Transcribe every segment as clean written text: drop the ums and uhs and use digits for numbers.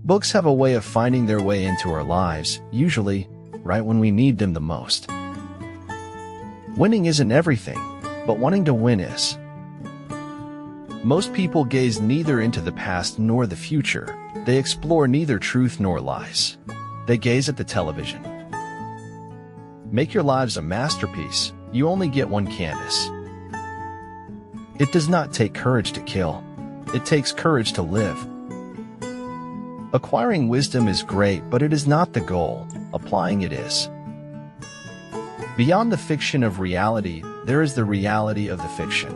Books have a way of finding their way into our lives, usually right when we need them the most. Winning isn't everything, but wanting to win is. Most people gaze neither into the past nor the future. They explore neither truth nor lies. They gaze at the television. Make your lives a masterpiece. You only get one canvas. It does not take courage to kill. It takes courage to live. Acquiring wisdom is great, but it is not the goal. Applying it is. Beyond the fiction of reality, there is the reality of the fiction.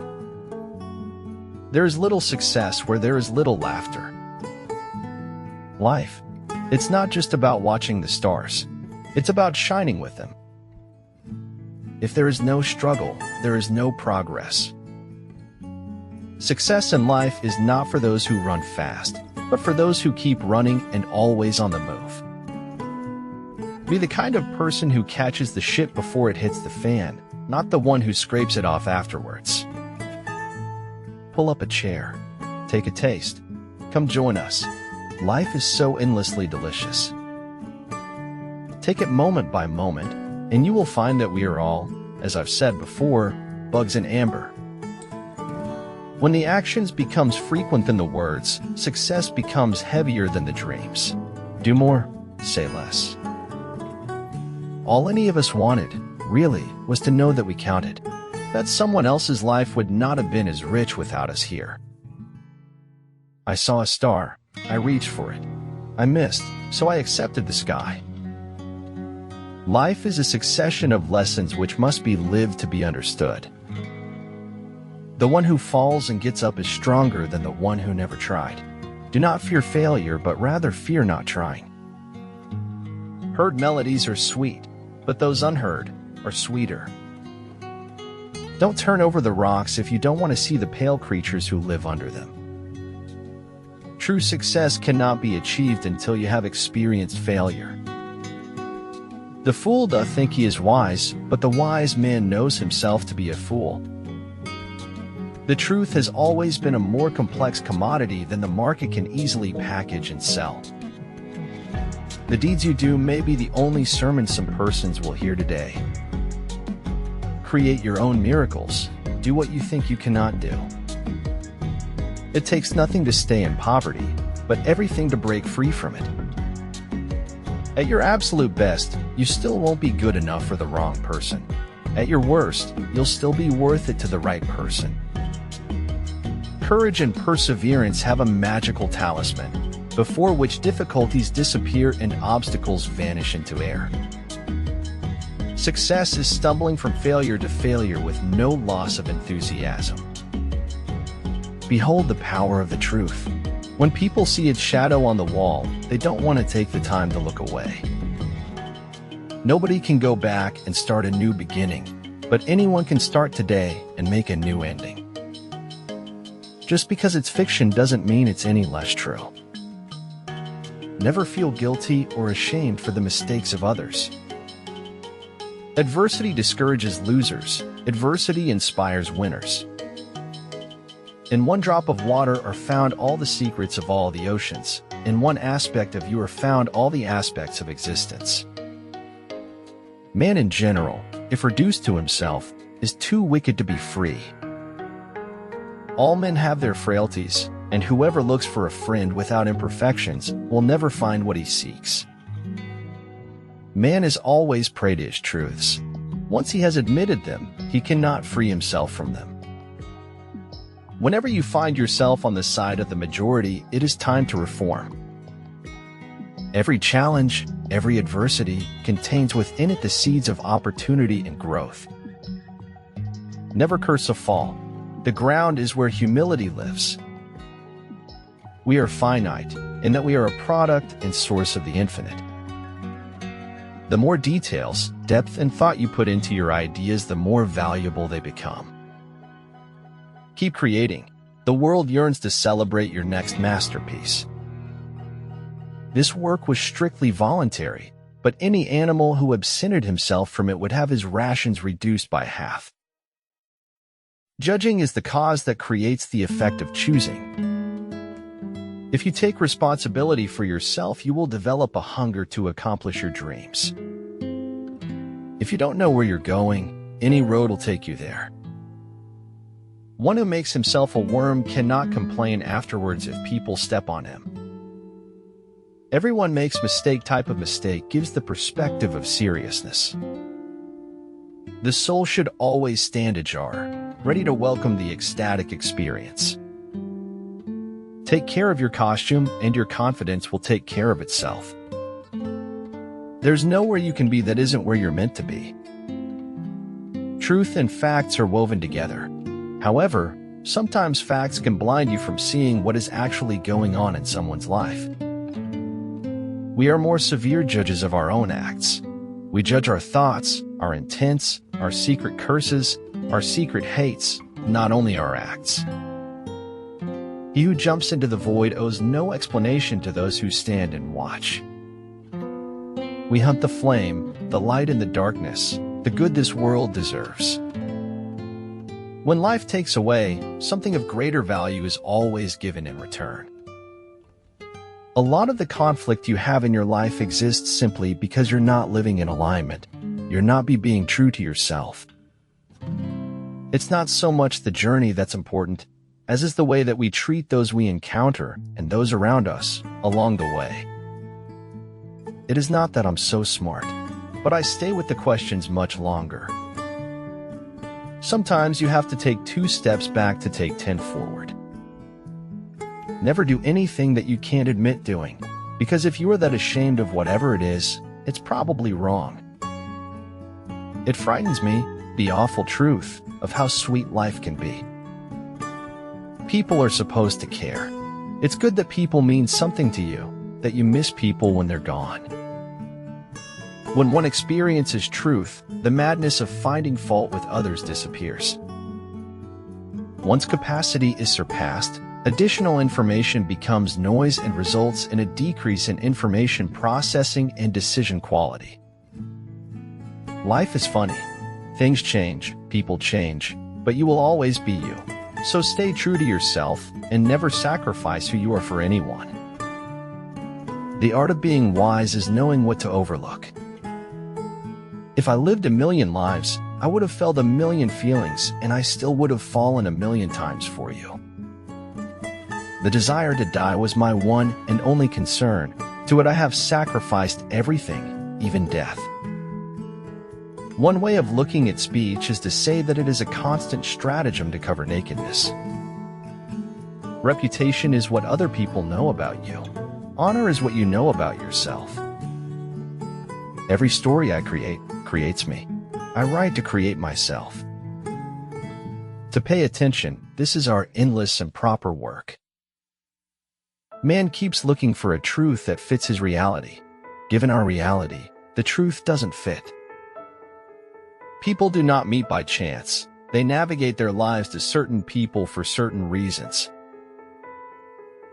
There is little success where there is little laughter. Life. It's not just about watching the stars. It's about shining with them. If there is no struggle, there is no progress. Success in life is not for those who run fast, but for those who keep running and always on the move. Be the kind of person who catches the shit before it hits the fan, not the one who scrapes it off afterwards. Pull up a chair. Take a taste. Come join us. Life is so endlessly delicious. Take it moment by moment, and you will find that we are all, as I've said before, bugs in amber. When the actions becomes frequent than the words, success becomes heavier than the dreams. Do more, say less. All any of us wanted, really, was to know that we counted, that someone else's life would not have been as rich without us here. I saw a star. I reached for it. I missed, so I accepted the sky. Life is a succession of lessons which must be lived to be understood. The one who falls and gets up is stronger than the one who never tried. Do not fear failure, but rather fear not trying. Heard melodies are sweet, but those unheard are sweeter. Don't turn over the rocks if you don't want to see the pale creatures who live under them. True success cannot be achieved until you have experienced failure. The fool doth think he is wise, but the wise man knows himself to be a fool. The truth has always been a more complex commodity than the market can easily package and sell. The deeds you do may be the only sermon some persons will hear today. Create your own miracles. Do what you think you cannot do. It takes nothing to stay in poverty, but everything to break free from it. At your absolute best, you still won't be good enough for the wrong person. At your worst, you'll still be worth it to the right person. Courage and perseverance have a magical talisman, before which difficulties disappear and obstacles vanish into air. Success is stumbling from failure to failure with no loss of enthusiasm. Behold the power of the truth. When people see its shadow on the wall, they don't want to take the time to look away. Nobody can go back and start a new beginning, but anyone can start today and make a new ending. Just because it's fiction doesn't mean it's any less true. Never feel guilty or ashamed for the mistakes of others. Adversity discourages losers. Adversity inspires winners. In one drop of water are found all the secrets of all the oceans. In one aspect of you are found all the aspects of existence. Man in general, if reduced to himself, is too wicked to be free. All men have their frailties, and whoever looks for a friend without imperfections will never find what he seeks. Man is always prey to his truths. Once he has admitted them, he cannot free himself from them. Whenever you find yourself on the side of the majority, it is time to reform. Every challenge, every adversity, contains within it the seeds of opportunity and growth. Never curse a fall. The ground is where humility lives. We are finite, in that we are a product and source of the infinite. The more details, depth, and thought you put into your ideas, the more valuable they become. Keep creating. The world yearns to celebrate your next masterpiece. This work was strictly voluntary, but any animal who absented himself from it would have his rations reduced by half. Judging is the cause that creates the effect of choosing. If you take responsibility for yourself, you will develop a hunger to accomplish your dreams. If you don't know where you're going, any road will take you there. One who makes himself a worm cannot complain afterwards if people step on him. Everyone makes mistake. Type of mistake gives the perspective of seriousness. The soul should always stand ajar, ready to welcome the ecstatic experience. Take care of your costume, and your confidence will take care of itself. There's nowhere you can be that isn't where you're meant to be. Truth and facts are woven together. However, sometimes facts can blind you from seeing what is actually going on in someone's life. We are more severe judges of our own acts. We judge our thoughts, our intents, our secret curses, our secret hates, not only our acts. He who jumps into the void owes no explanation to those who stand and watch. We hunt the flame, the light in the darkness, the good this world deserves. When life takes away, something of greater value is always given in return. A lot of the conflict you have in your life exists simply because you're not living in alignment. You're not being true to yourself. It's not so much the journey that's important, as is the way that we treat those we encounter and those around us along the way. It is not that I'm so smart, but I stay with the questions much longer. Sometimes you have to take 2 steps back to take 10 forward. Never do anything that you can't admit doing, because if you are that ashamed of whatever it is, it's probably wrong. It frightens me, the awful truth of how sweet life can be. People are supposed to care. It's good that people mean something to you, that you miss people when they're gone. When one experiences truth, the madness of finding fault with others disappears. Once capacity is surpassed, additional information becomes noise and results in a decrease in information processing and decision quality. Life is funny. Things change, people change, but you will always be you. So stay true to yourself and never sacrifice who you are for anyone. The art of being wise is knowing what to overlook. If I lived a million lives, I would have felt a million feelings, and I still would have fallen a million times for you. The desire to die was my one and only concern. To it I have sacrificed everything, even death. One way of looking at speech is to say that it is a constant stratagem to cover nakedness. Reputation is what other people know about you. Honor is what you know about yourself. Every story I create creates me. I write to create myself. To pay attention, this is our endless and proper work. Man keeps looking for a truth that fits his reality. Given our reality, the truth doesn't fit. People do not meet by chance. They navigate their lives to certain people for certain reasons.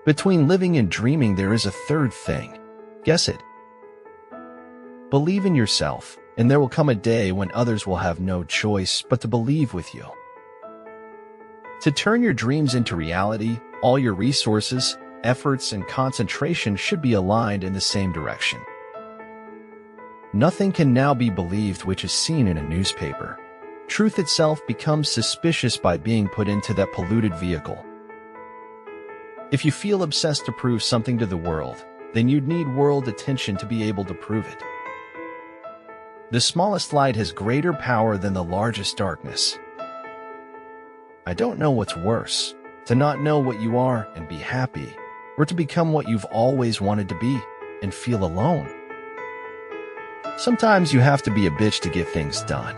Between living and dreaming, there is a third thing. Guess it. Believe in yourself, and there will come a day when others will have no choice but to believe with you. To turn your dreams into reality, all your resources, efforts, and concentration should be aligned in the same direction. Nothing can now be believed which is seen in a newspaper. Truth itself becomes suspicious by being put into that polluted vehicle. If you feel obsessed to prove something to the world, then you'd need world attention to be able to prove it. The smallest light has greater power than the largest darkness. I don't know what's worse, to not know what you are and be happy, or to become what you've always wanted to be and feel alone. Sometimes you have to be a bitch to get things done.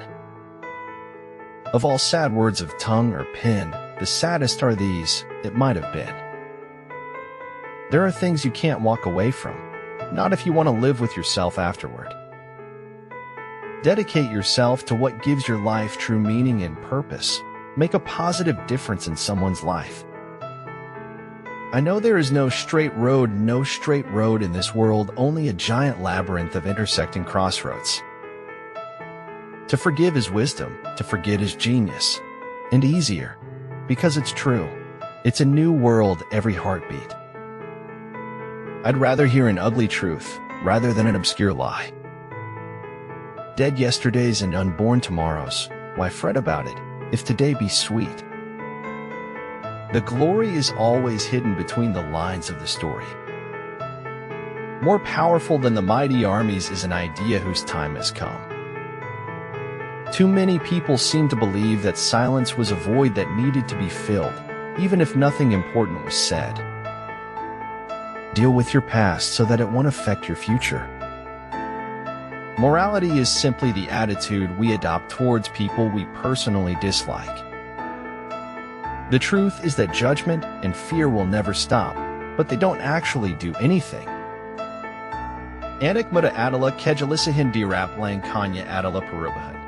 Of all sad words of tongue or pen, the saddest are these, it might have been. There are things you can't walk away from, not if you want to live with yourself afterward. Dedicate yourself to what gives your life true meaning and purpose. Make a positive difference in someone's life. I know there is no straight road in this world, only a giant labyrinth of intersecting crossroads. To forgive is wisdom, to forget is genius, and easier, because it's true. It's a new world every heartbeat. I'd rather hear an ugly truth rather than an obscure lie. Dead yesterdays and unborn tomorrows, why fret about it, if today be sweet? The glory is always hidden between the lines of the story. More powerful than the mighty armies is an idea whose time has come. Too many people seem to believe that silence was a void that needed to be filled, even if nothing important was said. Deal with your past so that it won't affect your future. Morality is simply the attitude we adopt towards people we personally dislike. The truth is that judgment and fear will never stop, but they don't actually do anything. Anak muda adalah kejalisahan di rap lang kanya adalah perubahan.